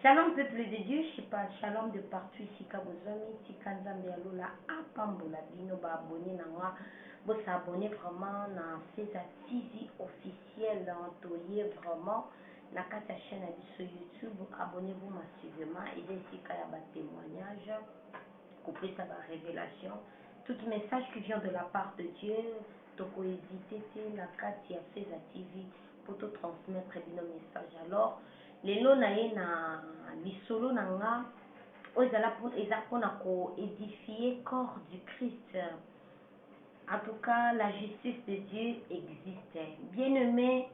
Shalom peuple de Dieu, je sais pas, shalom de partout ici, Kabozami, Tikanzambe Alola, Apambola, Bino, abonné na moi, vous s'abonner vraiment dans ces TV officiels, Antoye vraiment, na kata chaîne sur YouTube, abonnez-vous massivement, et ici qu'il y a des témoignages, couper sa révélation, tout message qui vient de la part de Dieu, toko hésiter, na kata FESA TV, pour te transmettre nos messages. Alors, les lots na lisolo nanga ozala pour édifier corps du Christ. En tout cas, la justice de Dieu existe. Bien-aimé,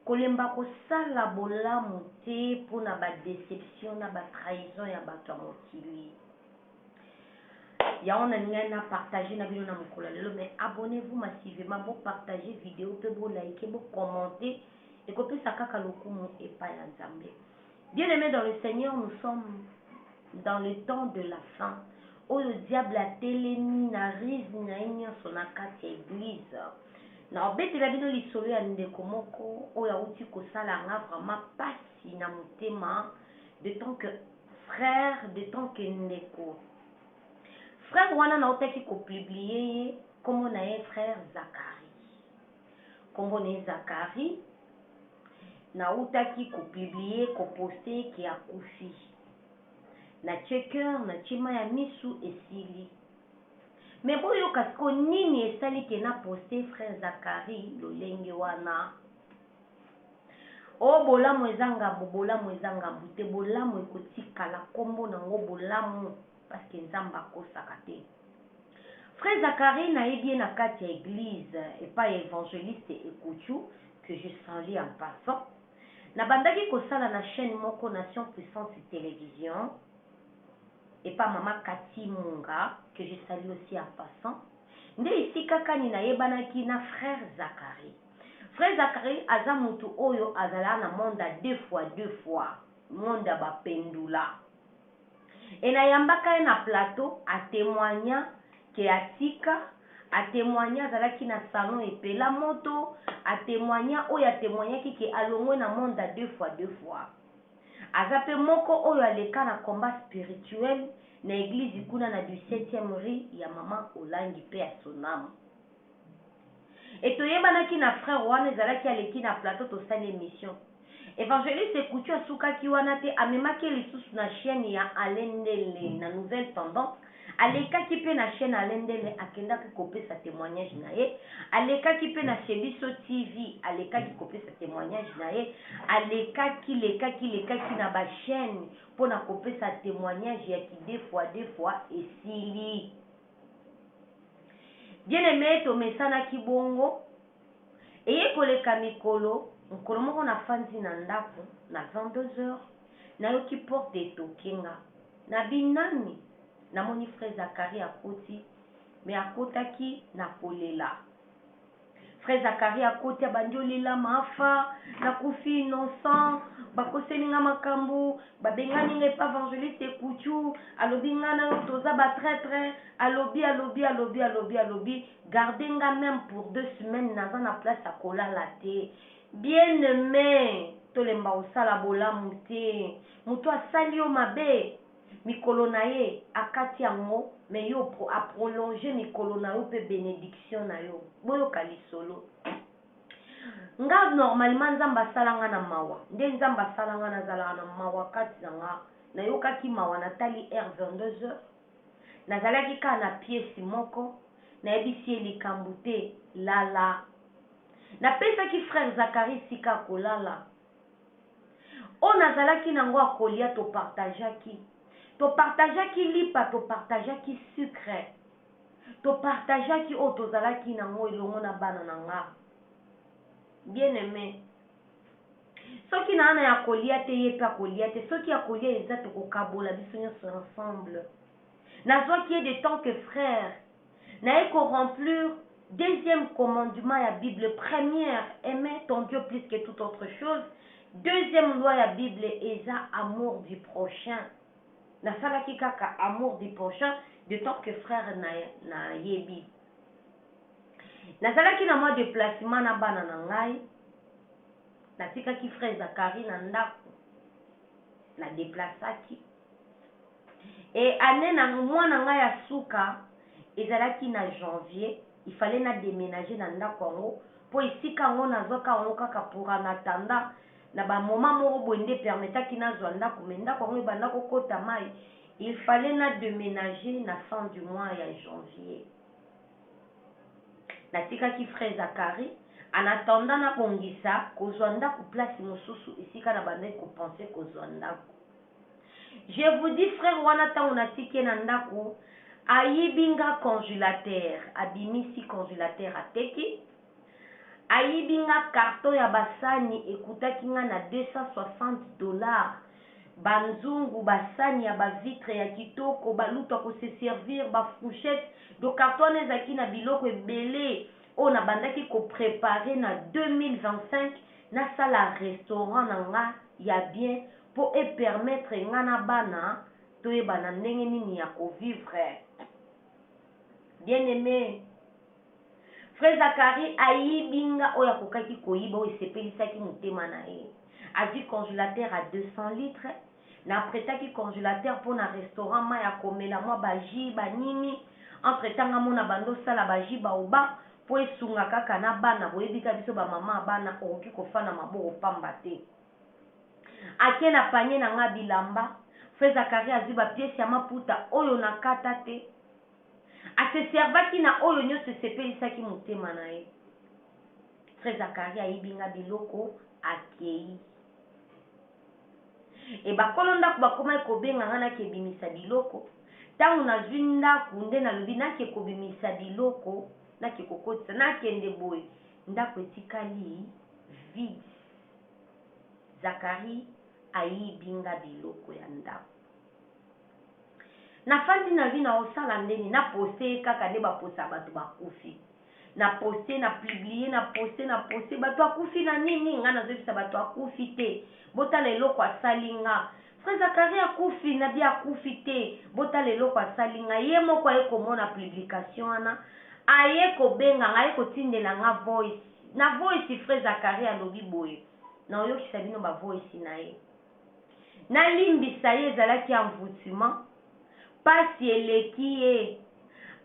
kolemba ko sala bolamu te pour na ba déception na ba trahison ya bato ya mokili. Ya on a partagé na bino na mokolo lelo, mais abonnez-vous massivement, pour partager vidéo, pour liker, pour commenter. Et que ça kaka lokumu et pas Nzambe. Bien aimé dans le Seigneur, nous sommes dans le temps de la fin. Où le diable a télémi na rise na inya son akati église. Na obete la bino lisolo ya ndeko moko oya uti ko sala nga vraiment pasi na motema de tant que frère, de tant que ndeko. Frère wana na otaki ko publier comme on a un frère Zacharie. Comme on est Zacharie na utaki ko publier ko poster ki akufi na checker na chima ya misu esili mais boyo kasko nini esali ke na poster frère Zacharie lolenge wana o bolamu ezangambu te bolamu ekotikala kombo nango bolamu parce que nzamba akosaka te frère Zacharie na yebi na kati ya église et pas évangéliste Ekuchu que je salue en passant. Na bandaki kosala na chaîne moko Nation Puissance Télévision et pas Maman Kati Munga que je salue aussi en passant. Nde ici kakani na yebanaki na frère Zacharie. Frère Zacharie aza mutu oyo azala na monde deux fois monde ba pendula. Et na yambaka na plateau a témoigner que atika a témoigner azalaki na salon epela moto a témoigner oyo a témoigner ki alongwe na monde deux fois azape moko oyo aleka na combat spirituel na église kuna na 17e rue ya mama Olangi pe ya Sonamu et toyebanaki na frère wana ezalaki aleki na plateau tosali émission évangéliste Ekuchu asukaki wana te amemaki lisusu na chaîne ya Alendele na nouvelle tendance alekaki pe na chaîne Alendele akendaki kopesa témoignage na ye alekaki pe na Shebiso TV alekaki kopesa témoignage na ye alekaki na ba chaîne pona kopesa témoignage ya ki deux fois esili bien aimé to mesana kibongo eye koleka mikolo mokolo moko na fanzi na ndako na 22h nayoki porte etokenga na binani namoni frère Zacharie akoti mais akotaki na kolela frère Zacharie akoti abandi olela mafa nakufi innocent bakoselinga makambo babengani ngai pa évangéliste Ekuchu alobi nga na toza ba traître alobi garder nga même pour 2 semaines naza na place à kolala te bien aimé tolemba osala bolamu te moto asali yo mabe mikolo na ye akati yango mais yo a prolonger mikolo na yo pe bénédiction na yo boyoka lisolo nga normalement nzamba asalanga na mawa nde nzamba asalanga nazalaka na mawa kati na nga nayokaki mawa natali R22h nazalaki kaka na piesi moko nayebisi ye likambo te lala napesaki frère Zacharie sika kolala o nazalaki nango akolia topartageaki lipa topartageaki sucre topartageaki o tozalaki nango elongo na bana na nga bien aimé soki na ana ya kolia te ye pe akolia te soki akolia eza tokokabola biso nyonso ensemble nazwaki ye de tant que frère naye koremplir deuxième commandement ya Bible première aimer ton Dieu plus que toute autre chose deuxième loi ya Bible eza amour du prochain nasalaki kaka amour du prochain de tant que frère na yebi nazalaki na mwa déplacement na bana na ngai natikaki frère Zacharie na ndako na déplaçaki et année na mwana nga ya suka ezalaki na janvier il fallait na déménager na ndako yango po esika yango nazwaka yango kaka pour en attendant na ba moment moko boende permetaki nazwa ndako mais ndako yango ebanda kokota mai il fallait na déménager na fin du mois ya janvier natikaki frère Zakari en attendant na bongisa kozwa ndako place mosusu esika na bande kopense kozwa ndako. Je vous dis frère wana ntango natiki na ndako ayibinga congélateur abimisi congélateur ateki ayibinga carton ya basani ekutaki nga na $260 banzungu basani ya bavitre ya kitoko baluta ko se servir bafourchette do carton ezaki na biloko ebele oyo na bandaki ko préparer na 2025 na sala restaurant na nga ya bien pour permettre nga na bana toyebana ndenge nini ya kovivre. Bien aimé frère Zakari ayibinga oyo akokaki koyiba oyo esepelisaki motema na ye azwi congélateur à 200 litres na apretaki congélateur pour na restaurant ma ya komela mwa baji banini entre tanga mona bando sala baji baoba po esunga kaka na bana boyebika biso bamama bana okoki kofana maboko pamba te ake na panye na nga bilamba frère Zakari azwi bapiese ya maputa oyo nakata te aseservaki na oyo nyonso esepelisaki motema na ye. Frère Zakari ayibinga biloko akei e bakolo ndako bakoma ekobenga nga nake ebimisa biloko ntango nazwi ndako nde nalobi nake kobimisa biloko nake kokotisa nakende boye ndako etikali vide. Zakari ayibinga biloko ya ndako nafandi na vi na osala ndeni na poste kaka nde baposa bato bakufi na poste na publier na poste bato akufi na nini nga nazobisa bato akufi te botala eloko asali nga. Frère Zakari akufi na bia akufi te botala eloko asali nga ye moko aye komona publication wana aye kobenga nga aye kotindela nga voice na voice. Frère Zakari alobi boye na oyokisa bino ba voice na ye nalimbisa ye ezalaki ya mvutiment pasi eleki ye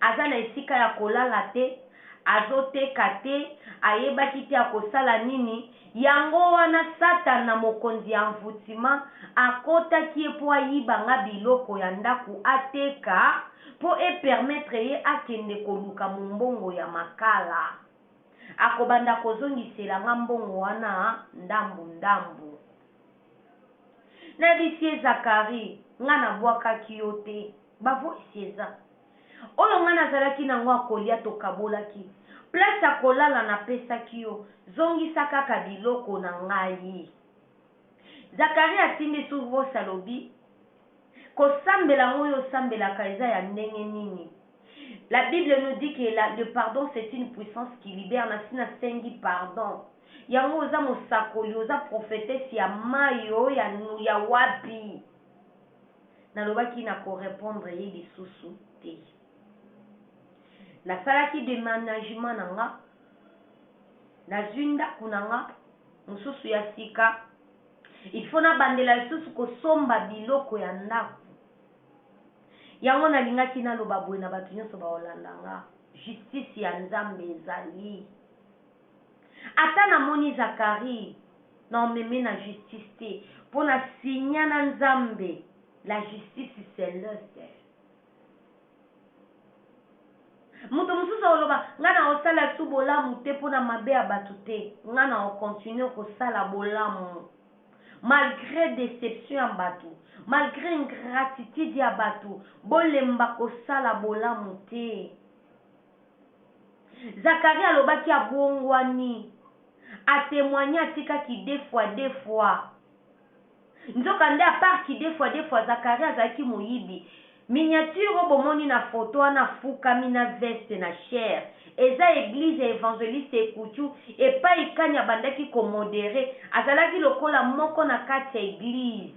aza na esika ya kolala te azoteka te ayebaki te akosala nini yango wana Satan na mokonzi ya mvutima akotaki ye po ayibanga biloko ya ndako ateka po epermettre ye akende koluka mombongo ya makala akobanda kozongisela nga mbongo wana ndambu na bisi Zakari nga nabwakaki yo te bavoisi eza oyo nga nazalaki nango akolia tokabolaki place akolala napesaki yo zongisa kaka biloko na ngai. Zakari atindi souvent salobi kosambela ngo yo sambelaka eza ya ndenge nini. La Bible nous dit que le pardon c'est une puissance qui libère. Nasina sengi pardon yango oza mosakoli oza prophétesse ya mayo ya wapi nalobaki na korépondre ye lisusu te. Nasalaki déménagement na nga nazwi ndako na nga mosusu ya sika il faut na bandela lisusu kosomba biloko ya ndako yango nalingaki naloba boye na bato nyonso baolanda nga justice ya Nzambe ezali ata namoni Zakari na omeme na justice te mpo na sinya na Nzambe la justice céleste. Muto mosusu oloba nga na osala su bolamu te mpo na mabe ya bato te nga na okontinue kosala bolamu malgré déception ya bato malgré ingratitude ya bato bolemba kosala bolamu te. Zakari alobaki abongwani atémoigner atikaki deux fois nzoka nde aparki deux fois Zakari azalaki moyibi miniature bomoni na photo wana fukami na veste na chair eza église évangéliste ekutu epai kanya bandaki komodere azalaki lokola moko na kati ya église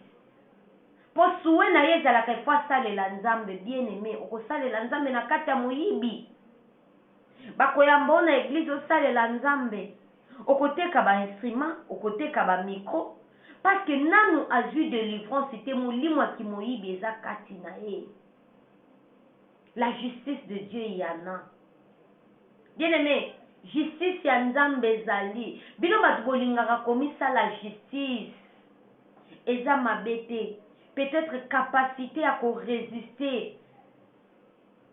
po suwe na ye ezalaka efo asalela Nzambe. Bien aimé okosalela Nzambe na kati ya moyibi bakoyamba ona église osalela Nzambe okoteka ba instrument okoteka ba micro parce que nanu azui de délivrance c'était molimo qui moyibi eza kati na ye. La justice de Dieu y en a. Bien aimé, justice ya nzambe ezali. Bino batu bolingaka komisa la justice. Eza mabete. Peut-être capacité à résister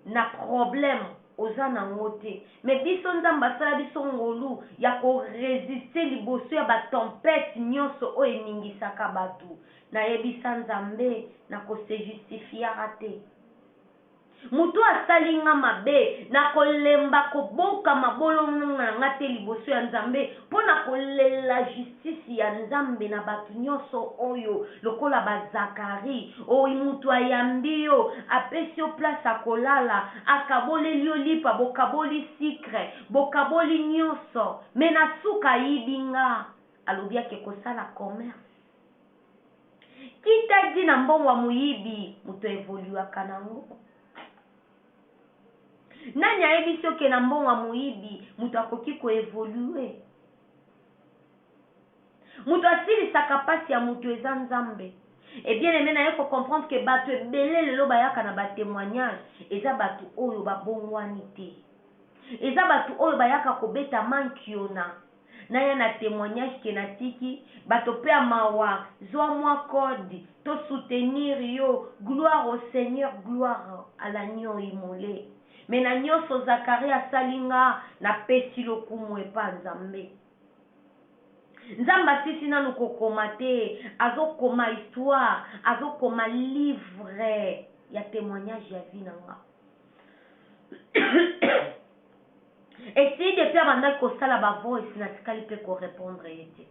na problème oza nango te. Mais biso nzambe asala biso ngolu ya résister liboso ya batempête nyonso oyo eningisaka batu. Nayebisa nzambe na kose justifiara te. Mutu asalinga mabe na kolemba koboka mabolongo na ngate liboso ya nzambe pona kolela justice ya nzambe na batu nyonso oyo lokola ba Zakari oyi mutu ayambi yo apesi yo place akolala akaboli yo lipa bokaboli sikre bokaboli nyonso mena suka yibinga alobi ake kosala commerce kita di na mbongo wa muyibi mutu evoluaka nango. Nani ayebi soki na mbongo muyibi mutu akoki ko évoluer. Mutu asilisaka pasi ya mutu eza nzambe. Et bien aimé na yeko comprendre que batu ebele lelo bayaka na ba témoignage eza batu oyo babongwani te. Eza batu oyo bayaka kobeta mankiona. Na ya na témoignage ke natiki bato pe amawa zwa mwa code to soutenir yo gloire au Seigneur gloire à l'agneau immolé. Mais na nyonso Zakari asalinga na pesi lokumu epa nzambe. Nzamba sisi nanu kokoma te, azokoma histoire, azokoma livre ya témoignage ya vie nanga. Essayez de faire banda kosala ba voice na tikali pe ko répondre yete.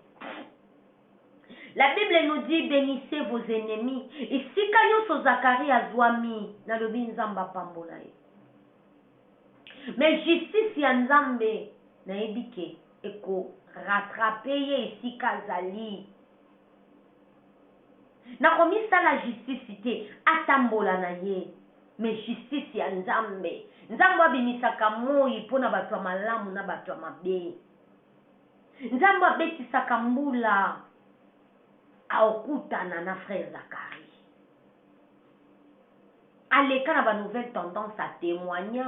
La Bible nous dit bénissez vos ennemis. Ici kanyoso Zakari azwami na lobi nzamba pambola ye. Mais justice ya nzambe na ebike eko rattraper ye ici kazali. Na komisa la justice te atambola na ye. Mais justice ya nzambe. Nzambe abimisaka moi pona bato ya malamu na bato ya mabe. Nzambe abetisaka mbula aokutana na frère Zakari. Aleka na ba nouvelle tendance à témoigner.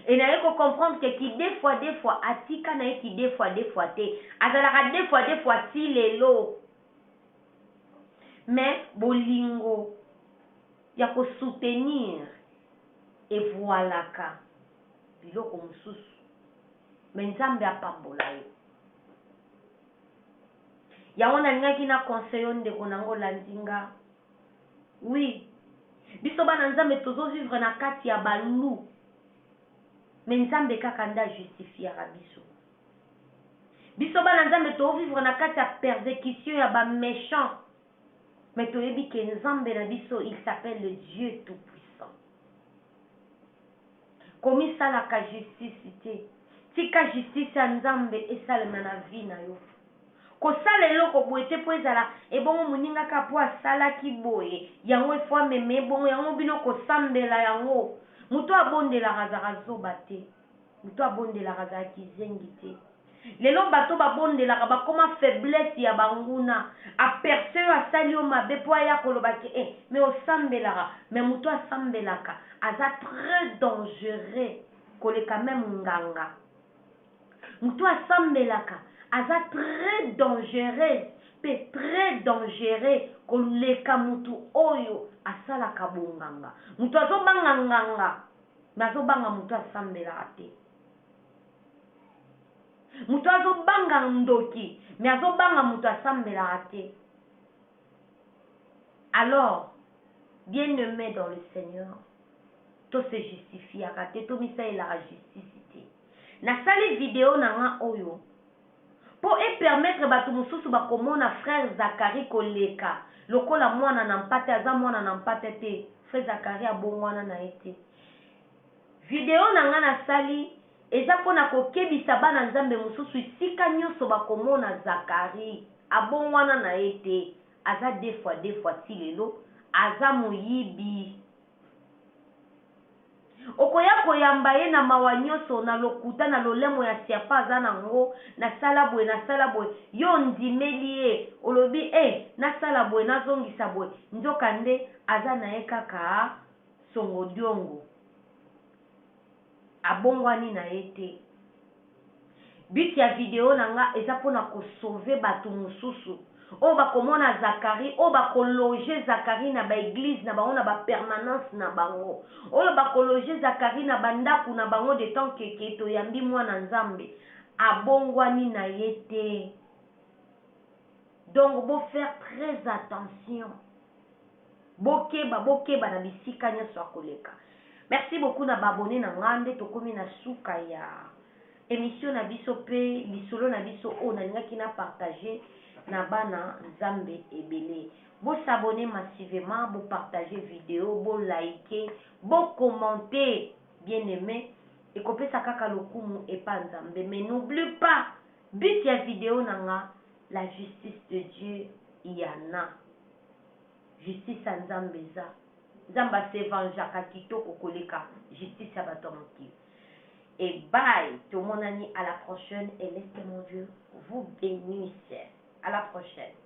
Et na yeko comprendre que qui deux fois atika na qui deux fois te azalaka deux fois ti lelo. Mais bolingo ya ko soutenir et voilà ka biloko mususu mais nzambe apambola yo. Ya ona ngaki na conseil ndeko nango landinga. Oui, biso bana nzambe tozo vivre na kati ya balu. Mais nzambe kaka nda justifiera biso. Biso bana nzambe to vivre na kati ya persécution ya ba méchant. Mais to yebi ke nzambe na biso il s'appelle le Dieu tout puissant. Komi sala ka justice te. Tika justice ya nzambe esalema na vie na yo. Ko sala eloko boete po ezala ebongo muninga ka po asala ki boye yango efwa meme bongo yango bino ko sambela yango. Mutu abondela razara zoba te. Mutu abondela razara kizengi te. Lelo bato babondela ba koma faiblesse ya banguna. Aperçu asali o mabe po ya koloba ke mais osambelaka mais mutu asambelaka aza très dangereux koleka même nganga. Mutu asambelaka aza très dangereux pe très dangereux koleka mutu oyo asalaka bonganga. Mutu azobanga nganga mais azobanga mutu asambelaka te. Mutu azobanga ndoki mais azobanga mutu asambelaka te. Alors bien-aimé dans le Seigneur, to se justifie akate to misa la justice. Na sali vidéo nanga oyo pour permettre batu mususu bakomona frère Zakari koleka lokola mwana na mpate aza mwana na mpate te frère Zakari abongwana na ete. Vidéo nanga na sali eza pona kokebisa bana nzambe mususu isika nyonso bakomona Zakari abongwana na ete aza deux fois ti lelo aza moyibi. okoya koyamba ye na mawa nyonso na lokuta na lolemo ya siapa aza nango nasala boye yo ndimeli ye olobi nasala boye nazongisa boye nzoka nde aza na ye kaka songo diongo abongwani na ye te. But ya video nanga eza mpona kosauve bato mosusu oyo bakomona Zakari oyo bakologe Zakari na baeglise na bango na bapermanence na bango oyo bakologe Zakari na bandaku na bango de temps keke toyambi mwana nzambe abongwani na ye te. Donc bo faire très attention, bokeba na bisika nyonso akoleka. Merci beaucoup na babone na ngande tokomi na suka ya émission na biso pe lisolo na biso o na linga kina partager na bana nzambe ebele. Bo s'abonner massivement, bo partager vidéo, bo liker, bo commenter, bien aimé et kopesa kaka lokumu epa nzambe. Mais n'oublie pas but ya vidéo nanga la justice de Dieu y en a. Justice à nzambeza. Nzamba se vengeaka kitoko koleka justice à batomoki. Et bye, tout le monde à la prochaine et laissez mon Dieu vous bénisse. À la prochaine.